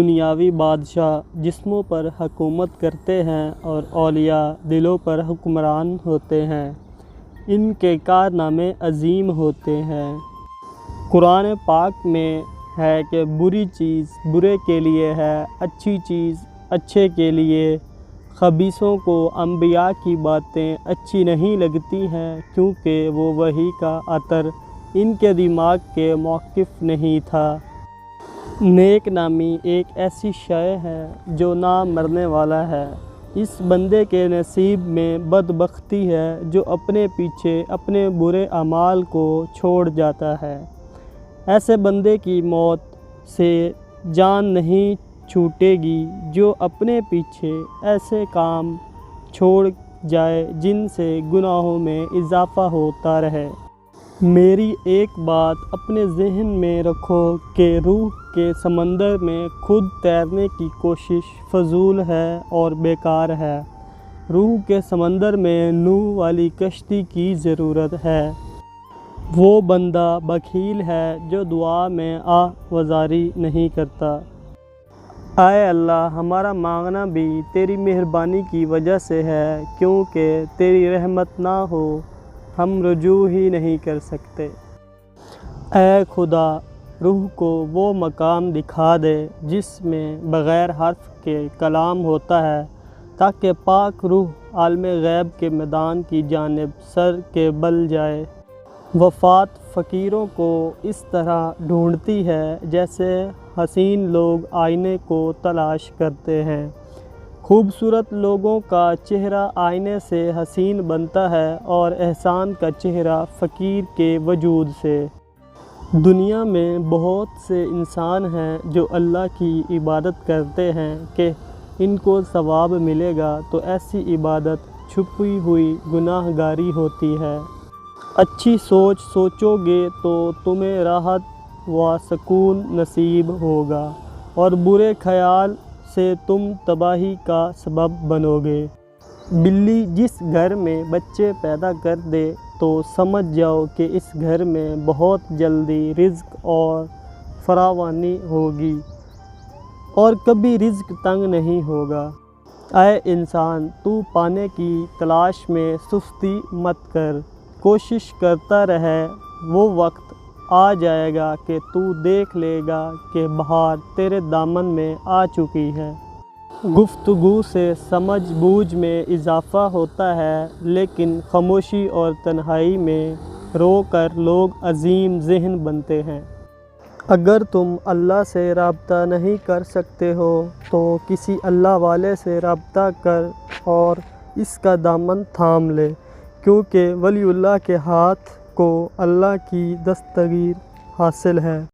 دنیاوی بادشاہ جسموں پر حکومت کرتے ہیں اور اولیاء دلوں پر حکمران ہوتے ہیں۔ ان کے کارنامے عظیم ہوتے ہیں۔ قرآن پاک میں ہے کہ بری چیز برے کے لیے ہے، اچھی چیز اچھے کے لیے۔ خبیثوں کو انبیاء کی باتیں اچھی نہیں لگتی ہیں کیونکہ وہ وحی کا عطر ان کے دماغ کے موقف نہیں تھا۔ نیک نامی ایک ایسی شے ہے جو نہ مرنے والا ہے۔ اس بندے کے نصیب میں بدبختی ہے جو اپنے پیچھے اپنے برے اعمال کو چھوڑ جاتا ہے۔ ایسے بندے کی موت سے جان نہیں چھوٹے گی جو اپنے پیچھے ایسے کام چھوڑ جائے جن سے گناہوں میں اضافہ ہوتا رہے۔ میری ایک بات اپنے ذہن میں رکھو کہ روح کے سمندر میں خود تیرنے کی کوشش فضول ہے اور بیکار ہے۔ روح کے سمندر میں نوح والی کشتی کی ضرورت ہے۔ وہ بندہ بخیل ہے جو دعا میں آوازاری نہیں کرتا۔ اے اللہ، ہمارا مانگنا بھی تیری مہربانی کی وجہ سے ہے، کیونکہ تیری رحمت نہ ہو ہم رجوع ہی نہیں کر سکتے۔ اے خدا، روح کو وہ مقام دکھا دے جس میں بغیر حرف کے کلام ہوتا ہے تاکہ پاک روح عالم غیب کے میدان کی جانب سر کے بل جائے۔ وفات فقیروں کو اس طرح ڈھونڈتی ہے جیسے حسین لوگ آئینے کو تلاش کرتے ہیں۔ خوبصورت لوگوں کا چہرہ آئینے سے حسین بنتا ہے اور احسان کا چہرہ فقیر کے وجود سے۔ دنیا میں بہت سے انسان ہیں جو اللہ کی عبادت کرتے ہیں کہ ان کو ثواب ملے گا، تو ایسی عبادت چھپی ہوئی گناہ گاری ہوتی ہے۔ اچھی سوچ سوچو گے تو تمہیں راحت و سکون نصیب ہوگا اور برے خیال سے تم تباہی کا سبب بنو گے۔ بلی جس گھر میں بچے پیدا کر دے تو سمجھ جاؤ کہ اس گھر میں بہت جلدی رزق اور فراوانی ہوگی اور کبھی رزق تنگ نہیں ہوگا۔ اے انسان، تو پانے کی تلاش میں سستی مت کر، کوشش کرتا رہے۔ وہ وقت آ جائے گا کہ تو دیکھ لے گا کہ بہار تیرے دامن میں آ چکی ہے۔ گفتگو سے سمجھ بوجھ میں اضافہ ہوتا ہے، لیکن خاموشی اور تنہائی میں رو کر لوگ عظیم ذہن بنتے ہیں۔ اگر تم اللہ سے رابطہ نہیں کر سکتے ہو تو کسی اللہ والے سے رابطہ کر اور اس کا دامن تھام لے، کیونکہ ولی اللہ کے ہاتھ کو اللہ کی دستگیر حاصل ہے۔